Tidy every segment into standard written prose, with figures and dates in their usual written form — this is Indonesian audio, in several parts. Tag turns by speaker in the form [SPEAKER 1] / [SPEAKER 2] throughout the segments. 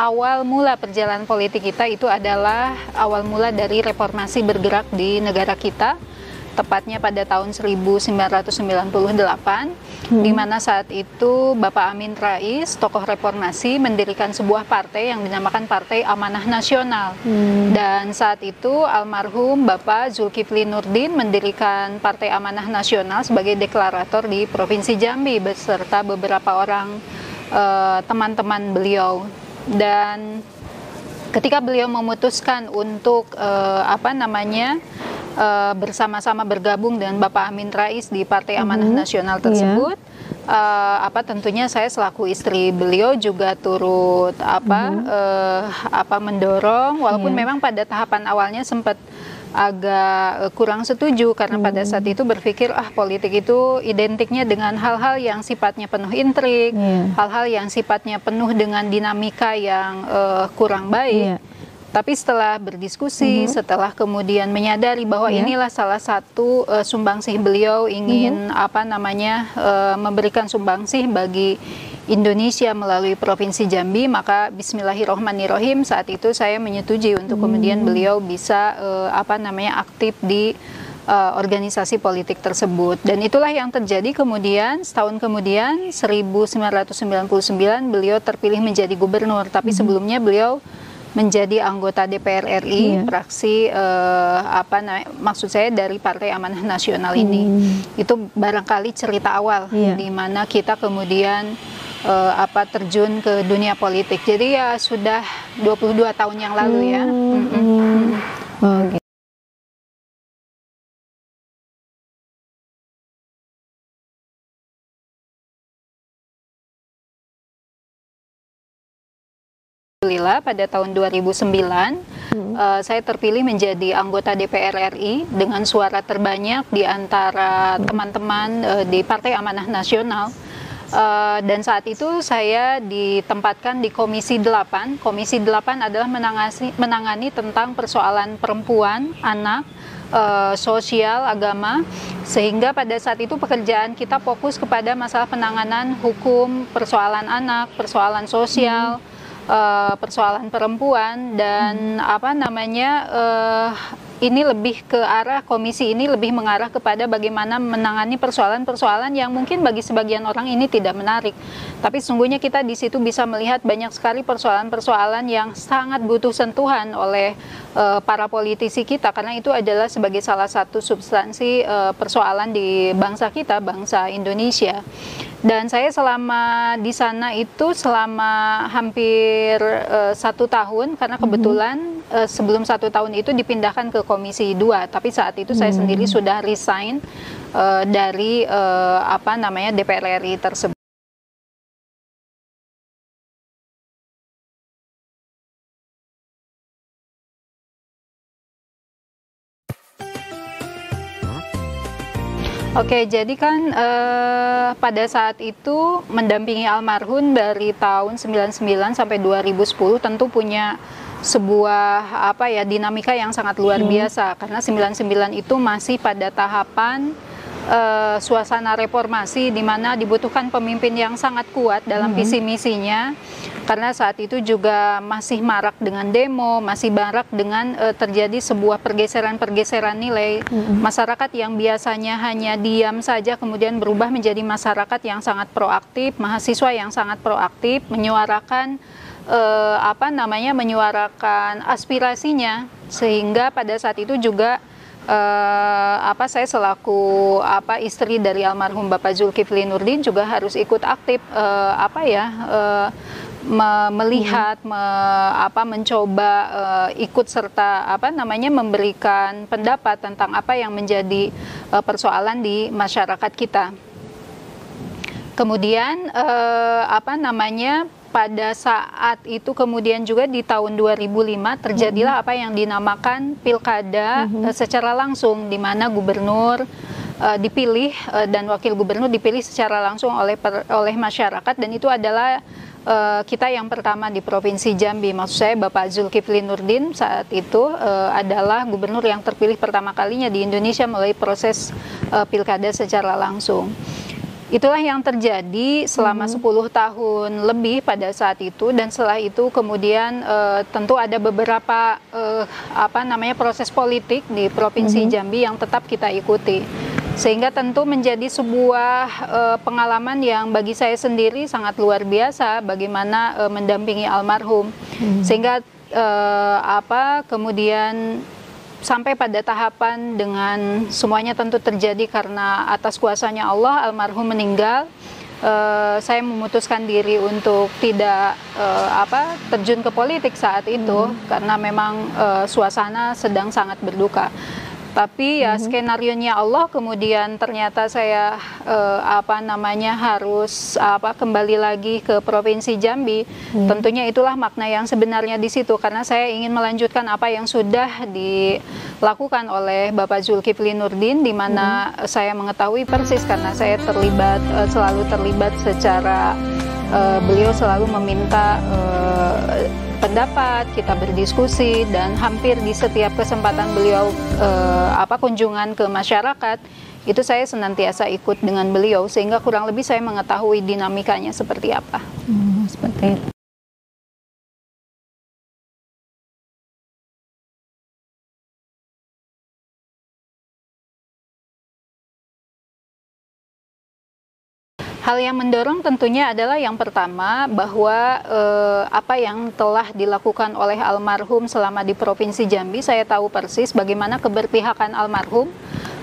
[SPEAKER 1] awal mula perjalanan politik kita itu adalah awal mula dari reformasi bergerak di negara kita, tepatnya pada tahun 1998, di mana saat itu Bapak Amin Rais, tokoh reformasi, mendirikan sebuah partai yang dinamakan Partai Amanah Nasional. Dan saat itu almarhum Bapak Zulkifli Nurdin mendirikan Partai Amanah Nasional sebagai deklarator di Provinsi Jambi beserta beberapa orang teman-teman beliau. Dan ketika beliau memutuskan untuk bersama-sama bergabung dengan Bapak Amin Rais di Partai Amanah Nasional tersebut, tentunya saya selaku istri beliau juga turut mendorong, walaupun memang pada tahapan awalnya sempat agak kurang setuju karena pada saat itu berpikir politik itu identiknya dengan hal-hal yang sifatnya penuh intrik, hal-hal yang sifatnya penuh dengan dinamika yang kurang baik. Tapi setelah berdiskusi, setelah kemudian menyadari bahwa inilah salah satu sumbangsih beliau ingin memberikan sumbangsih bagi Indonesia melalui Provinsi Jambi, maka bismillahirrohmanirrohim saat itu saya menyetujui untuk kemudian beliau bisa aktif di organisasi politik tersebut. Dan itulah yang terjadi kemudian, setahun kemudian 1999 beliau terpilih menjadi gubernur, tapi sebelumnya beliau menjadi anggota DPR RI, fraksi maksud saya dari Partai Amanah Nasional ini. Itu barangkali cerita awal di mana kita kemudian terjun ke dunia politik. Jadi ya sudah 22 tahun yang lalu ya. Alhamdulillah pada tahun 2009 saya terpilih menjadi anggota DPR RI dengan suara terbanyak di antara teman-teman di Partai Amanah Nasional. Dan saat itu saya ditempatkan di Komisi 8. Komisi 8 adalah menangani tentang persoalan perempuan, anak, sosial, agama, sehingga pada saat itu pekerjaan kita fokus kepada masalah penanganan hukum, persoalan anak, persoalan sosial, persoalan perempuan, dan ini lebih ke arah komisi ini lebih mengarah kepada bagaimana menangani persoalan-persoalan yang mungkin bagi sebagian orang ini tidak menarik. Tapi sesungguhnya kita di situ bisa melihat banyak sekali persoalan-persoalan yang sangat butuh sentuhan oleh para politisi kita, karena itu adalah sebagai salah satu substansi persoalan di bangsa kita, bangsa Indonesia. Dan saya selama di sana itu selama hampir 1 tahun, karena kebetulan sebelum 1 tahun itu dipindahkan ke Komisi 2, tapi saat itu saya sendiri sudah resign dari DPR RI tersebut. Oke, jadi kan pada saat itu mendampingi almarhum dari tahun 99 sampai 2010 tentu punya sebuah dinamika yang sangat luar biasa, karena 99 itu masih pada tahapan suasana reformasi di mana dibutuhkan pemimpin yang sangat kuat dalam visi misinya, karena saat itu juga masih marak dengan demo, masih marak dengan terjadi sebuah pergeseran-pergeseran nilai. Masyarakat yang biasanya hanya diam saja kemudian berubah menjadi masyarakat yang sangat proaktif, mahasiswa yang sangat proaktif menyuarakan menyuarakan aspirasinya, sehingga pada saat itu juga saya selaku istri dari almarhum Bapak Zulkifli Nurdin juga harus ikut aktif melihat, mencoba ikut serta memberikan pendapat tentang apa yang menjadi persoalan di masyarakat kita. Kemudian pada saat itu kemudian juga di tahun 2005 terjadilah apa yang dinamakan pilkada secara langsung, di mana gubernur dipilih dan wakil gubernur dipilih secara langsung oleh masyarakat, dan itu adalah kita yang pertama di Provinsi Jambi. Maksud saya Bapak Zulkifli Nurdin saat itu adalah gubernur yang terpilih pertama kalinya di Indonesia melalui proses pilkada secara langsung. itulah yang terjadi selama 10 tahun lebih pada saat itu, dan setelah itu kemudian tentu ada beberapa proses politik di Provinsi Jambi yang tetap kita ikuti. Sehingga tentu menjadi sebuah pengalaman yang bagi saya sendiri sangat luar biasa bagaimana mendampingi almarhum. Sehingga kemudian sampai pada tahapan dengan semuanya tentu terjadi karena atas kuasanya Allah almarhum meninggal. Saya memutuskan diri untuk tidak terjun ke politik saat itu karena memang suasana sedang sangat berduka. Tapi ya skenarionya Allah, kemudian ternyata saya harus kembali lagi ke Provinsi Jambi. Tentunya itulah makna yang sebenarnya di situ, karena saya ingin melanjutkan apa yang sudah dilakukan oleh Bapak Zulkifli Nurdin, di mana saya mengetahui persis karena saya selalu terlibat secara beliau selalu meminta pendapat, kita berdiskusi, dan hampir di setiap kesempatan beliau kunjungan ke masyarakat itu saya senantiasa ikut dengan beliau, sehingga kurang lebih saya mengetahui dinamikanya seperti apa.
[SPEAKER 2] Seperti itu.
[SPEAKER 1] Hal yang mendorong tentunya adalah yang pertama bahwa apa yang telah dilakukan oleh almarhum selama di Provinsi Jambi, saya tahu persis bagaimana keberpihakan almarhum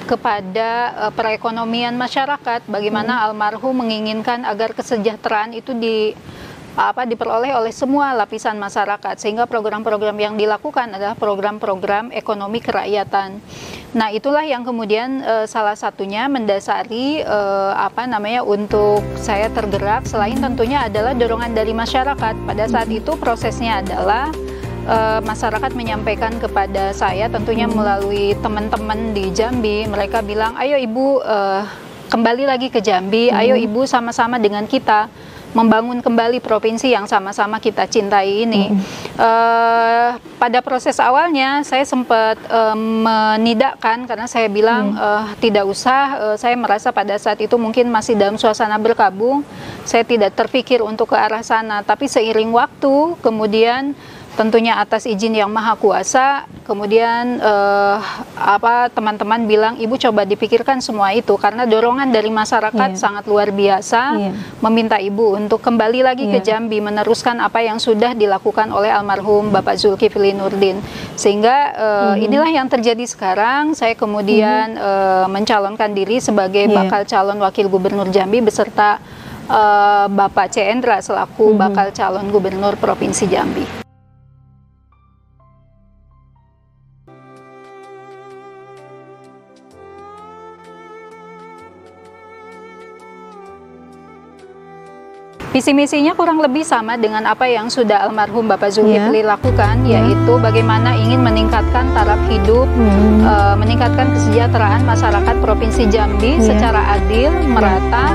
[SPEAKER 1] kepada perekonomian masyarakat, bagaimana almarhum menginginkan agar kesejahteraan itu diperoleh oleh semua lapisan masyarakat, sehingga program-program yang dilakukan adalah program-program ekonomi kerakyatan. Nah, itulah yang kemudian salah satunya mendasari untuk saya tergerak, selain tentunya adalah dorongan dari masyarakat. Pada saat itu prosesnya adalah masyarakat menyampaikan kepada saya, tentunya melalui teman-teman di Jambi, mereka bilang, ayo Ibu kembali lagi ke Jambi, ayo Ibu sama-sama dengan kita membangun kembali provinsi yang sama-sama kita cintai ini. Pada proses awalnya saya sempat menidakkan, karena saya bilang tidak usah, saya merasa pada saat itu mungkin masih dalam suasana berkabung, saya tidak terpikir untuk ke arah sana. Tapi seiring waktu, kemudian tentunya atas izin yang maha kuasa, kemudian teman-teman bilang, Ibu coba dipikirkan semua itu, karena dorongan dari masyarakat sangat luar biasa, meminta Ibu untuk kembali lagi ke Jambi, meneruskan apa yang sudah dilakukan oleh almarhum Bapak Zulkifli Nurdin. Sehingga inilah yang terjadi sekarang. Saya kemudian mencalonkan diri sebagai bakal calon wakil gubernur Jambi beserta Bapak C. Endra selaku bakal calon gubernur Provinsi Jambi. Visi misinya kurang lebih sama dengan apa yang sudah almarhum Bapak Zulkifli lakukan, yaitu bagaimana ingin meningkatkan taraf hidup, meningkatkan kesejahteraan masyarakat Provinsi Jambi secara adil, merata,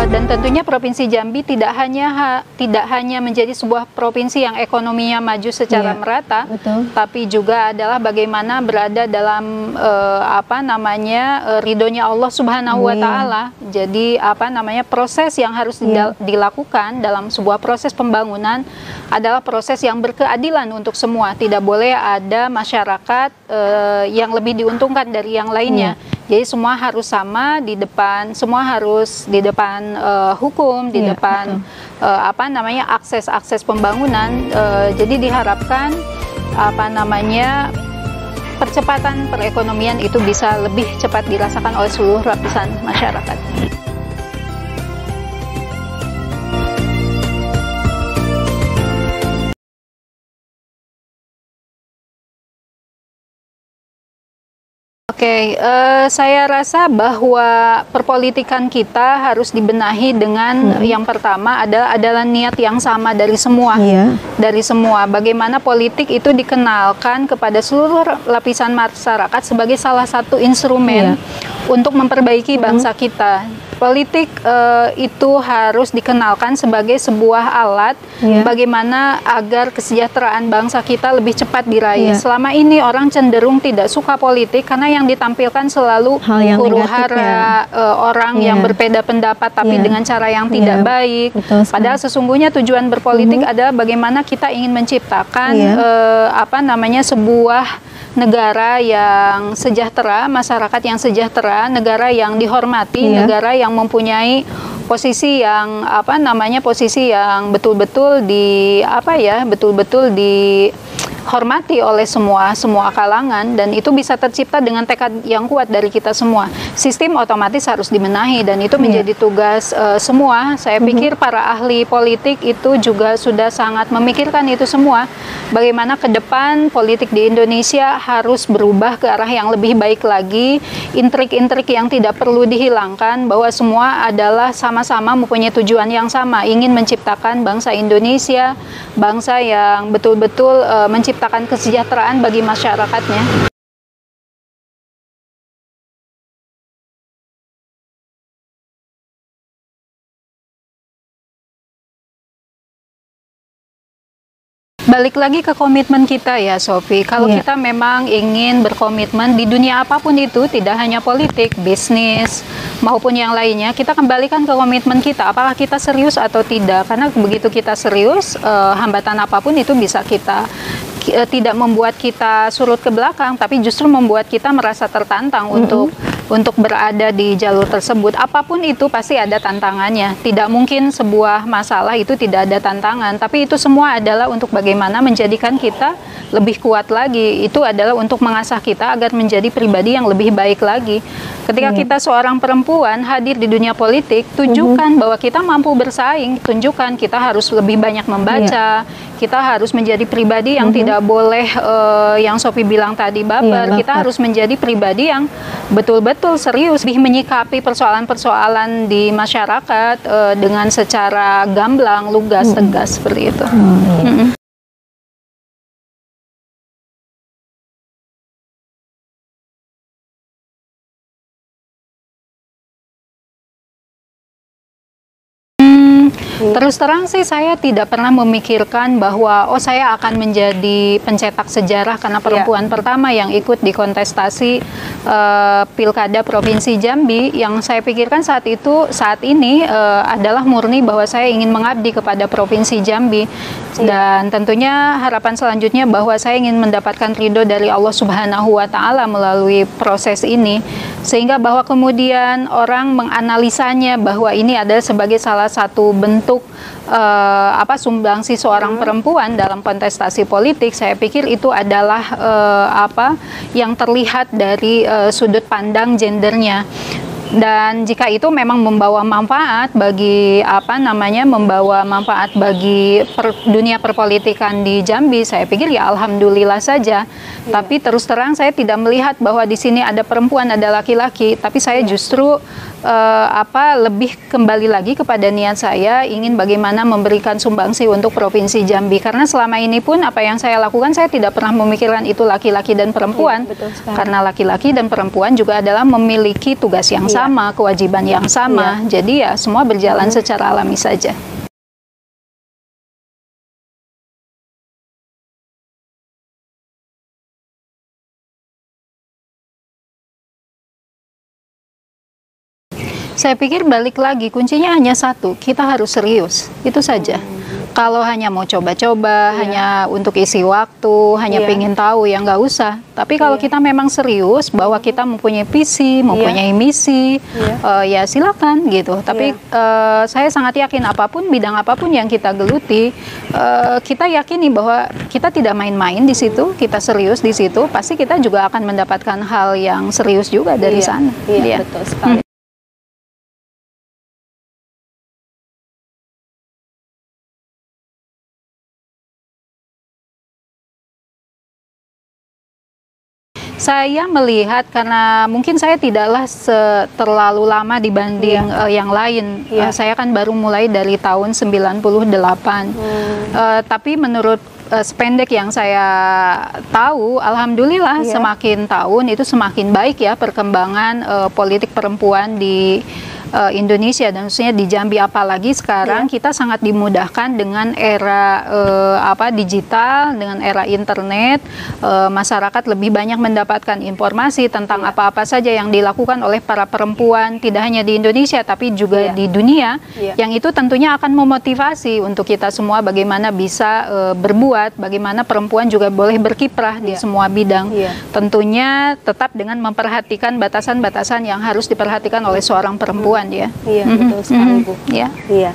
[SPEAKER 1] dan tentunya Provinsi Jambi tidak hanya menjadi sebuah provinsi yang ekonominya maju secara merata, tapi juga adalah bagaimana berada dalam ridhonya Allah Subhanahu wa Ta'ala. Jadi proses yang harus dilakukan dalam sebuah proses pembangunan adalah proses yang berkeadilan untuk semua. Tidak boleh ada masyarakat yang lebih diuntungkan dari yang lainnya. Jadi semua harus sama di depan, semua harus di depan hukum, di depan akses pembangunan. Jadi diharapkan percepatan perekonomian itu bisa lebih cepat dirasakan oleh seluruh lapisan masyarakat. Oke, saya rasa bahwa perpolitikan kita harus dibenahi dengan yang pertama adalah niat yang sama dari semua, dari semua. Bagaimana politik itu dikenalkan kepada seluruh lapisan masyarakat sebagai salah satu instrumen untuk memperbaiki bangsa kita. Politik itu harus dikenalkan sebagai sebuah alat bagaimana agar kesejahteraan bangsa kita lebih cepat diraih. Selama ini orang cenderung tidak suka politik karena yang ditampilkan selalu huru-hara, orang yang berbeda pendapat tapi dengan cara yang tidak baik. Padahal sesungguhnya tujuan berpolitik adalah bagaimana kita ingin menciptakan sebuah negara yang sejahtera, masyarakat yang sejahtera, negara yang dihormati, negara yang mempunyai posisi yang posisi yang betul-betul dihormati oleh semua kalangan, dan itu bisa tercipta dengan tekad yang kuat dari kita semua. Sistem otomatis harus dibenahi dan itu menjadi tugas semua. Saya pikir para ahli politik itu juga sudah sangat memikirkan itu semua. Bagaimana ke depan politik di Indonesia harus berubah ke arah yang lebih baik lagi. Intrik-intrik yang tidak perlu dihilangkan, bahwa semua adalah sama-sama mempunyai tujuan yang sama, ingin menciptakan bangsa Indonesia, bangsa yang betul-betul menciptakan kesejahteraan bagi masyarakatnya. Balik lagi ke komitmen kita ya, Sofi. Kalau kita memang ingin berkomitmen di dunia apapun itu, tidak hanya politik, bisnis, maupun yang lainnya, kita kembalikan ke komitmen kita. Apakah kita serius atau tidak? Karena begitu kita serius, hambatan apapun itu bisa tidak membuat kita surut ke belakang, tapi justru membuat kita merasa tertantang untuk berada di jalur tersebut. Apapun itu pasti ada tantangannya. Tidak mungkin sebuah masalah itu tidak ada tantangan, tapi itu semua adalah untuk bagaimana menjadikan kita lebih kuat lagi. Itu adalah untuk mengasah kita agar menjadi pribadi yang lebih baik lagi. Ketika kita seorang perempuan hadir di dunia politik, tunjukkan bahwa kita mampu bersaing, tunjukkan kita harus lebih banyak membaca, kita harus menjadi pribadi yang tidak boleh yang Sophie bilang tadi baper. Kita harus menjadi pribadi yang betul-betul serius menyikapi persoalan-persoalan di masyarakat dengan secara gamblang, lugas, tegas seperti itu. Terus terang sih saya tidak pernah memikirkan bahwa saya akan menjadi pencetak sejarah karena perempuan pertama yang ikut di kontestasi Pilkada Provinsi Jambi. Yang saya pikirkan saat ini adalah murni bahwa saya ingin mengabdi kepada Provinsi Jambi, dan tentunya harapan selanjutnya bahwa saya ingin mendapatkan ridho dari Allah Subhanahu wa Ta'ala melalui proses ini, sehingga bahwa kemudian orang menganalisanya bahwa ini adalah sebagai salah satu bentuk sumbangsi seorang perempuan dalam kontestasi politik. Saya pikir itu adalah yang terlihat dari sudut pandang gendernya. Dan jika itu memang membawa manfaat bagi dunia perpolitikan di Jambi, saya pikir ya alhamdulillah saja. Tapi terus terang saya tidak melihat bahwa di sini ada perempuan, ada laki-laki, tapi saya justru lebih kembali lagi kepada niat saya ingin bagaimana memberikan sumbangsi untuk Provinsi Jambi, karena selama ini pun apa yang saya lakukan saya tidak pernah memikirkan itu laki-laki dan perempuan, karena laki-laki dan perempuan juga adalah memiliki tugas yang sama, kewajiban yang sama. Jadi ya semua berjalan secara alami saja. Saya pikir balik lagi kuncinya hanya satu, kita harus serius, itu saja. Kalau hanya mau coba-coba, hanya untuk isi waktu, hanya pengen tahu, ya nggak usah. Tapi kalau kita memang serius bahwa kita mempunyai visi, mempunyai misi, ya silakan gitu. Tapi saya sangat yakin bidang apapun yang kita geluti, kita yakini bahwa kita tidak main-main di situ, kita serius di situ, pasti kita juga akan mendapatkan hal yang serius juga dari sana.
[SPEAKER 2] Iya, betul sekali.
[SPEAKER 1] Saya melihat karena mungkin saya tidaklah terlalu lama dibanding yang lain. Saya kan baru mulai dari tahun 98. Tapi menurut sependek yang saya tahu, alhamdulillah semakin tahun itu semakin baik ya perkembangan politik perempuan di Indonesia dan khususnya di Jambi, apalagi sekarang kita sangat dimudahkan dengan era digital, dengan era internet. Masyarakat lebih banyak mendapatkan informasi tentang apa-apa saja yang dilakukan oleh para perempuan, tidak hanya di Indonesia tapi juga di dunia, yang itu tentunya akan memotivasi untuk kita semua bagaimana bisa berbuat, bagaimana perempuan juga boleh berkiprah di semua bidang. Tentunya tetap dengan memperhatikan batasan-batasan yang harus diperhatikan oleh seorang perempuan ya.
[SPEAKER 2] Iya, betul sekali Bu.
[SPEAKER 1] Iya.
[SPEAKER 2] Iya.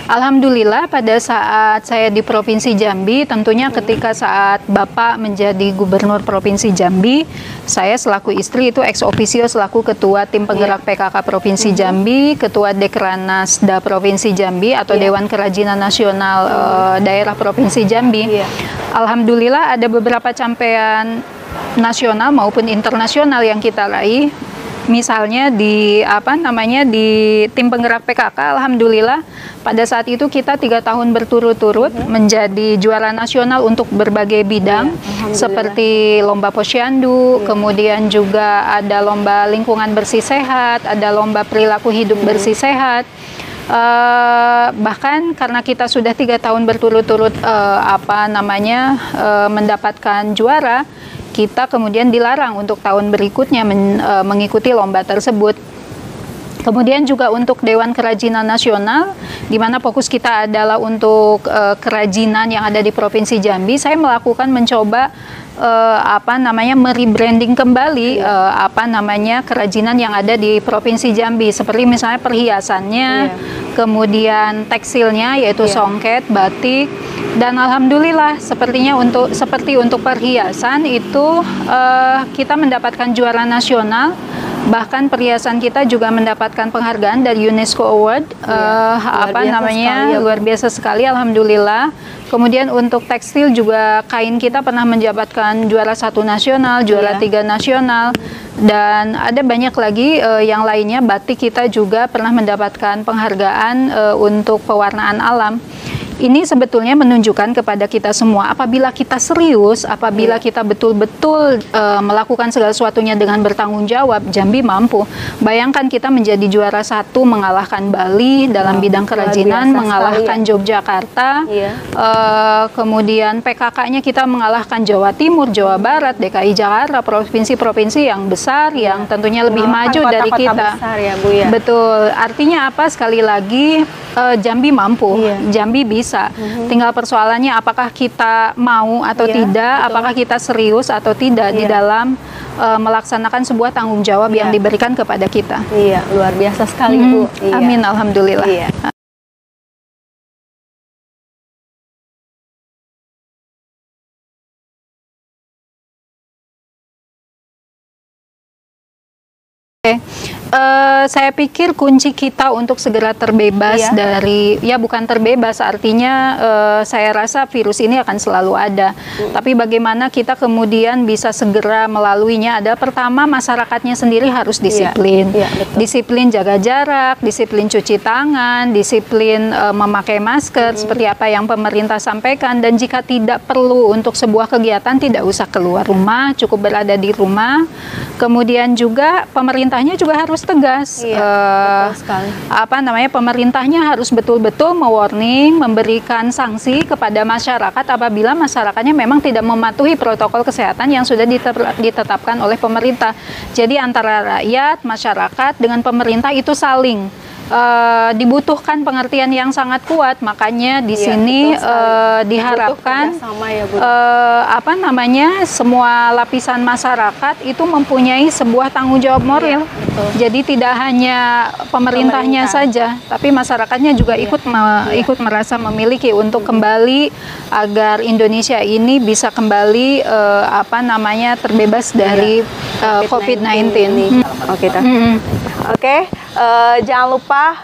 [SPEAKER 1] Alhamdulillah pada saat saya di Provinsi Jambi, tentunya ketika saat Bapak menjadi Gubernur Provinsi Jambi, saya selaku istri itu ex officio selaku Ketua Tim Penggerak PKK Provinsi Jambi, Ketua Dekranasda Provinsi Jambi atau Dewan Kerajinan Nasional Daerah Provinsi Jambi. Alhamdulillah ada beberapa capaian nasional maupun internasional yang kita raih. Misalnya di di tim penggerak PKK, alhamdulillah pada saat itu kita 3 tahun berturut-turut menjadi juara nasional untuk berbagai bidang, seperti lomba posyandu, kemudian juga ada lomba lingkungan bersih sehat, ada lomba perilaku hidup bersih sehat. Bahkan karena kita sudah 3 tahun berturut-turut mendapatkan juara, kita kemudian dilarang untuk tahun berikutnya mengikuti lomba tersebut. Kemudian juga untuk Dewan Kerajinan Nasional, di mana fokus kita adalah untuk kerajinan yang ada di Provinsi Jambi, saya mencoba merebranding kembali kerajinan yang ada di Provinsi Jambi, seperti misalnya perhiasannya, kemudian tekstilnya yaitu songket, batik, dan alhamdulillah sepertinya untuk perhiasan itu kita mendapatkan juara nasional. Bahkan perhiasan kita juga mendapatkan penghargaan dari UNESCO Award, luar biasa sekali, alhamdulillah. Kemudian untuk tekstil juga kain kita pernah mendapatkan juara 1 nasional, juara 3 nasional, dan ada banyak lagi yang lainnya. Batik kita juga pernah mendapatkan penghargaan untuk pewarnaan alam. Ini sebetulnya menunjukkan kepada kita semua, apabila kita serius, apabila kita betul-betul melakukan segala sesuatunya dengan bertanggung jawab, Jambi mampu. Bayangkan kita menjadi juara 1 mengalahkan Bali dalam bidang kerajinan, mengalahkan Yogyakarta, kemudian PKK-nya kita mengalahkan Jawa Timur, Jawa Barat, DKI Jakarta, provinsi-provinsi yang besar, yang tentunya lebih maju dari kita.
[SPEAKER 2] Besar ya, Bu, ya?
[SPEAKER 1] Betul, artinya apa? Sekali lagi, Jambi mampu, Jambi bisa. Tinggal persoalannya apakah kita mau atau tidak, apakah kita serius atau tidak di dalam melaksanakan sebuah tanggung jawab yang diberikan kepada kita.
[SPEAKER 2] Iya, luar biasa sekali, Bu.
[SPEAKER 1] Amin, alhamdulillah. Saya pikir kunci kita untuk segera terbebas dari, ya bukan terbebas, artinya saya rasa virus ini akan selalu ada. Tapi bagaimana kita kemudian bisa segera melaluinya, ada pertama masyarakatnya sendiri harus disiplin. Disiplin jaga jarak, disiplin cuci tangan, disiplin memakai masker, seperti apa yang pemerintah sampaikan. Dan jika tidak perlu untuk sebuah kegiatan, tidak usah keluar rumah, cukup berada di rumah. Kemudian juga pemerintahnya juga harus tegas, pemerintahnya harus betul-betul mewarning, memberikan sanksi kepada masyarakat apabila masyarakatnya memang tidak mematuhi protokol kesehatan yang sudah ditetapkan oleh pemerintah. Jadi antara rakyat, masyarakat dengan pemerintah itu saling dibutuhkan pengertian yang sangat kuat. Makanya di sini diharapkan semua lapisan masyarakat itu mempunyai sebuah tanggung jawab moral. Jadi tidak hanya pemerintahnya saja, tapi masyarakatnya juga ikut merasa memiliki untuk kembali agar Indonesia ini bisa kembali terbebas dari COVID-19.
[SPEAKER 2] Jangan lupa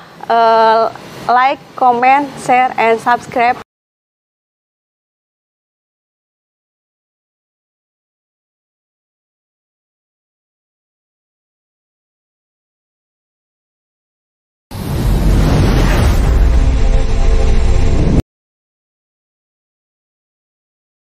[SPEAKER 2] like, comment, share, and subscribe